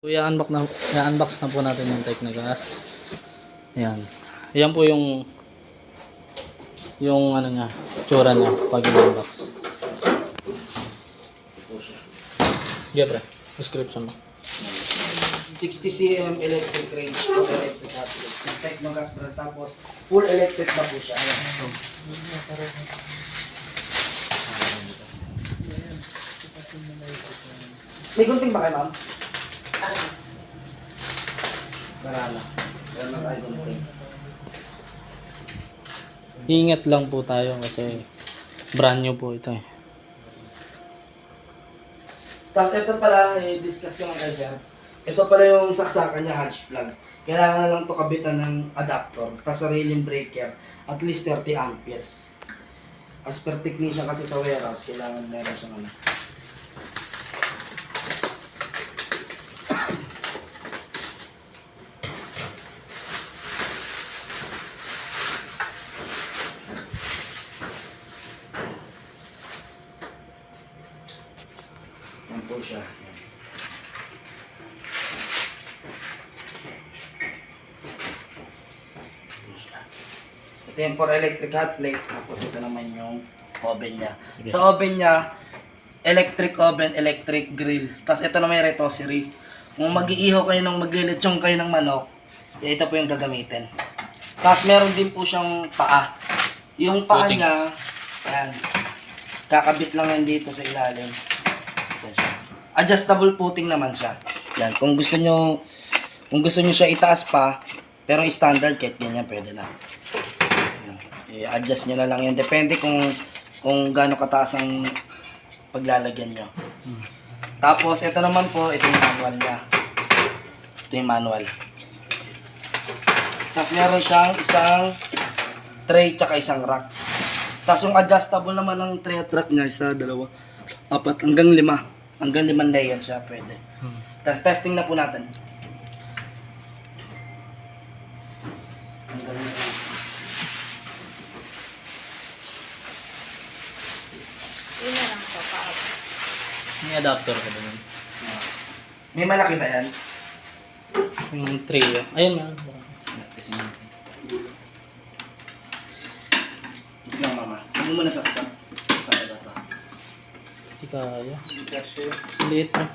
So, i-unbox na po natin yung Tecnagas. Ayan. Ayan po yung ano niya, tsura niya pag i-unbox. Yeah, pre. Description mo. 60 cm electric range o electric outlet. Sa Tecnagas brand. Tapos full electric na po siya. Ayan. May gunting ba kayo, ma'am? Marala. Pero na tayo gunting. Ingat lang po tayo kasi brand new po ito eh. Tapos ito pala, i-discuss ko nga kayo, sir. Ito pala yung saksakan niya, hatch plug. Kailangan na lang ito kabitan ng adapter. Tapos sariling breaker. At least 30 amperes. As per technician kasi sa warehouse, kailangan meron siyang ano. Yan po siya. Ito yung for electric hot plate. Tapos ito naman yung oven niya. Sa oven niya, electric oven, electric grill. Tapos ito naman yung retosserie. Kung mag-iihaw kayo ng maglilitsyon kayo ng manok, ito po yung gagamitin. Tapos meron din po siyang paa. Yung paa Footings. niya, ayan, kakabit lang yan dito sa ilalim. Yan siya. Adjustable footing naman siya. Yan, kung gusto nyo siya itaas pa, pero standard kahit ganyan pwede na. Yan. I-adjust nyo na lang yan. Depende kung gaano kataas ang paglalagyan nyo. Tapos, ito naman po, ito yung manual niya. Ito yung manual. Tapos, meron siyang isang tray tsaka isang rack. Tapos, yung adjustable naman ng tray at rack niya, isa, dalawa, apat, hanggang 5. Hanggang 5 layers siya, pwede. Tapos, testing na po natin. Hanggang 5. Yun na lang po, pa. May adapter ka ba nun? May malaki ba yan? Yung tray. Ayun na. Kasi ito lang, mama. Ano mo na saksak? Kaya ba ito? Hindi kaya. Liit na.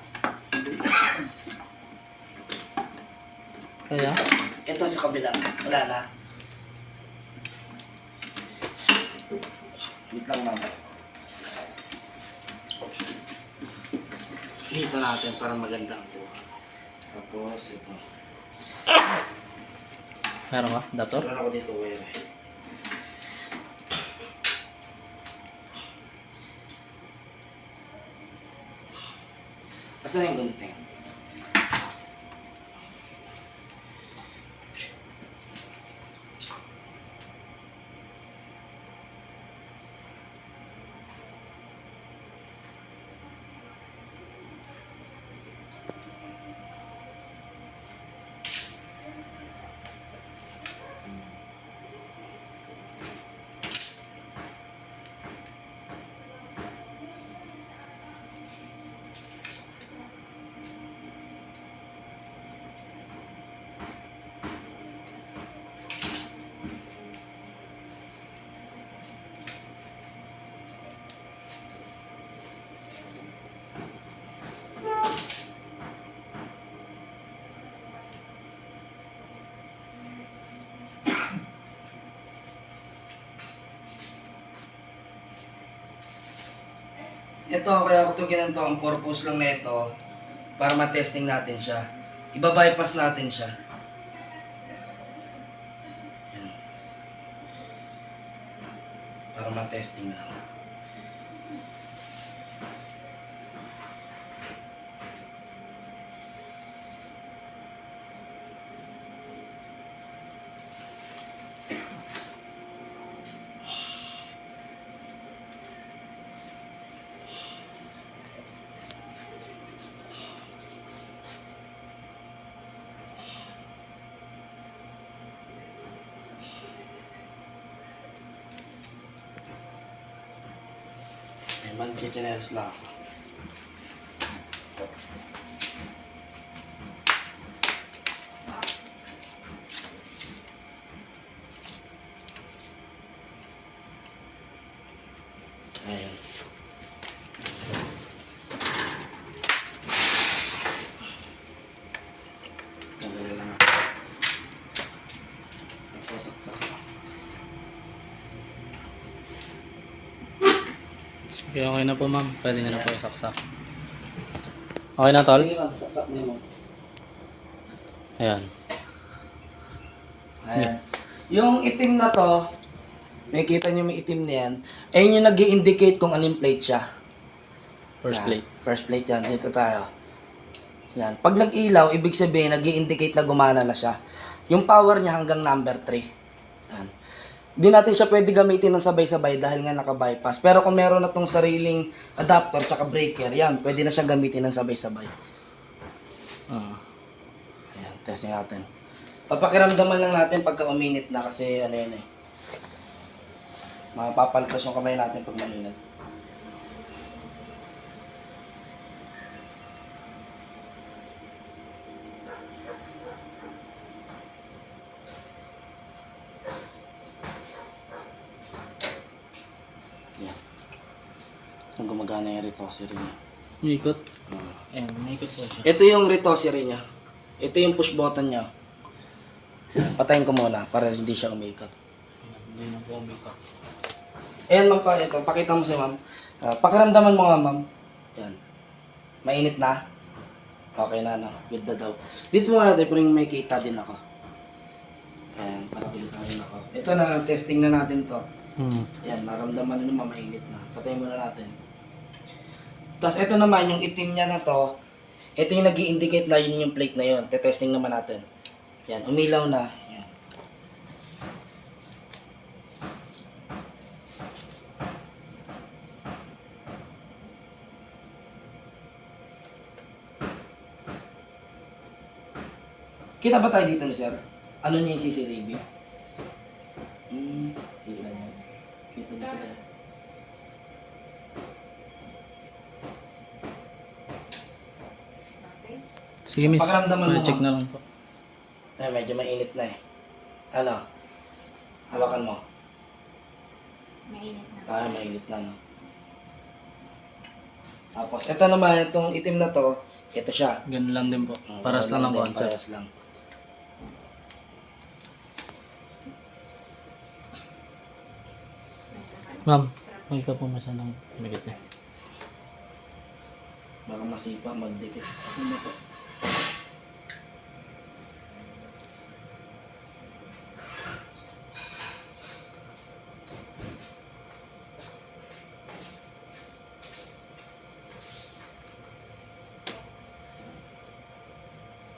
Kaya? Ito sa kabila. Wala na. Wait lang, mama. Dito natin para maganda ang buha. Tapos ito. Meron ka? Adapter? Meron ako dito, webe. Asan yung gunting? Ito, kaya ko ito ginanto, ang purpose lang na ito, para ma-testing natin siya. Iba-bypass natin siya. Yan. Para ma-testing lang. Mag-chinelas lang ako. Okay, okay na po ma'am. Pwede na po saksak. Okay na tol? Sige ma'am, saksak mo mo. Ayan. Ayan. Yung itim na to, nakikita nyo may itim na yan, ayun yung nag-i-indicate kung anong plate siya. First Yan. plate. First plate yan. Dito tayo. Yan. Pag nag-ilaw, ibig sabihin, nag-i-indicate na gumana na siya. Yung power niya hanggang number 3. Yan. Di natin siya pwede gamitin ng sabay-sabay dahil nga naka-bypass. Pero kung meron na tong sariling adapter tsaka breaker, yan, pwede na siya gamitin ng sabay-sabay. Ayan, testing natin. Papakiramdaman lang natin pagka uminit na kasi ano yun eh. Mapapalpas yung kamay natin pag mainit. Yan. Ang gumagana yung retossery niya. May ikot? Ayan, may ikot po siya. Ito yung retossery niya. Ito yung push button niya. Patayin ko muna para hindi siya umikot. Ayan, hindi na po umikot. Ayan ma'am pa, ito. Pakita mo si ma'am. Pakiramdaman mo nga ma'am. Yan. Mainit na? Okay na, no? Good na daw. Dito mo natin, pero may kita din ako. Ayan, para pilitahin ako. Ito na, testing na natin to. Yan, naramdaman na naman, mainit na. Patayin muna natin. Tapos ito naman, yung itim niya na to, ito yung nag-i-indicate na yun yung plate na yun. Tetesting naman natin. Yan, umilaw na. Yan. Kita ba tayo dito ni sir? Ano niya yung CCTV? Kita niya. Kita niya pala. Sige miss, Pakiramdaman mo, check ma'am. na lang po. Ay, medyo mainit na eh. Ano? Hawakan mo. Mainit na. Ah, mainit na, no? Tapos, ito naman, itong itim na to, ito siya. Ganun lang din po. Paras lang ng concept. Paras lang. Ma'am, may ka po masyadong bigat niya. Baka masipa, magdikit. Ano to?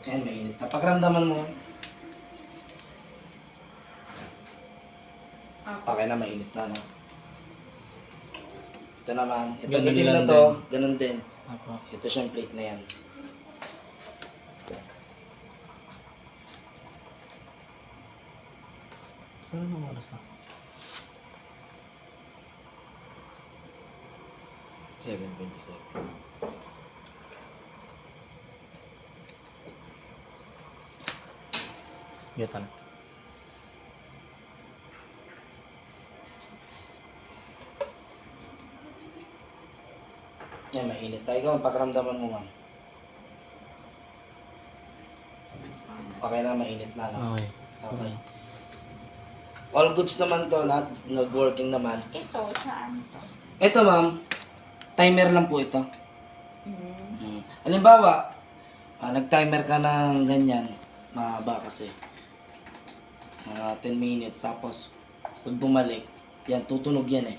Ayan, mainit. Napakaramdaman mo. Okay na, mainit na, no? Ito naman. Ito Ganun itim lang na to, ganun din. Apo. Ito siyang plate na yan. Saan ang oras na? 7:27. Gatan. Yan, mainit. Tayo ka, pakaramdaman mo, ma'am. Okay na, mainit na, no? Okay. Okay. All goods naman to, lahat nag-working naman. Ito, saan to? Ito, ma'am, timer lang po ito. Mm. Halimbawa, nag-timer ka ng ganyan, mahaba kasi. Mga 10 minutes, tapos pag bumalik, yan, tutunog yan eh.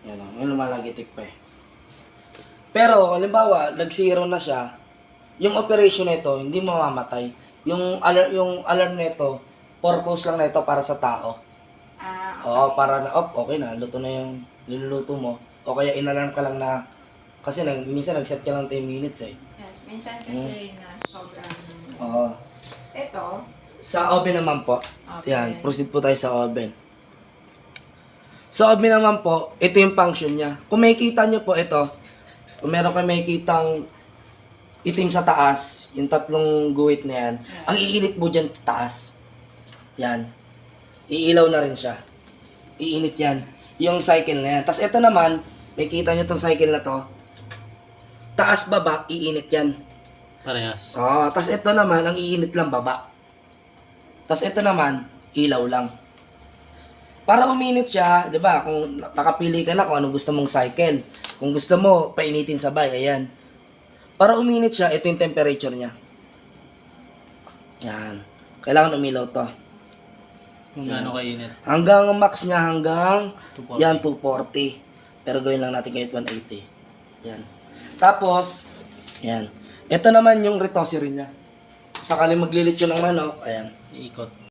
Yan o, may lumalagitik pa eh. Pero, halimbawa, nag-zero na siya, yung operation nito hindi mamamatay. Yung alarm nito, purpose lang nito para sa tao. Ah, Oo, para na, okay na, luto na yung niluluto mo. O kaya inalarm ka lang na, kasi minsan nag-set ka lang 10 minutes eh. yes. Minsan kasi na sobrang... Oo. Ito, Sa oven naman po. Oven. Yan, proceed po tayo sa oven. Sa oven naman po, ito yung function niya. Kung makikita nyo po ito, kung meron kayo makikitang itim sa taas, yung tatlong guhit na yan, ang iinit po dyan taas. Yan. Iilaw na rin siya. Iinit yan. Yung cycle na yan. Tapos ito naman, makikita nyo tong cycle na to, taas baba, iinit yan. Parehas. Tapos ito naman, ang iinit lang baba. Tapos ito naman, ilaw lang. Para uminit siya, di ba? Kung nakapili ka na kung anong gusto mong cycle. Kung gusto mo, painitin sabay, ayan. Para uminit siya, ito yung temperature niya. Yan. Kailangan umilaw to. Kung gaano kainit. Hanggang max niya, hanggang 240. yan, 240. Pero gawin lang natin kahit 180. Yan. Tapos, yan. Ito naman yung retossery niya. Sakaling maglilit yun ng manok, ayan. Iikot.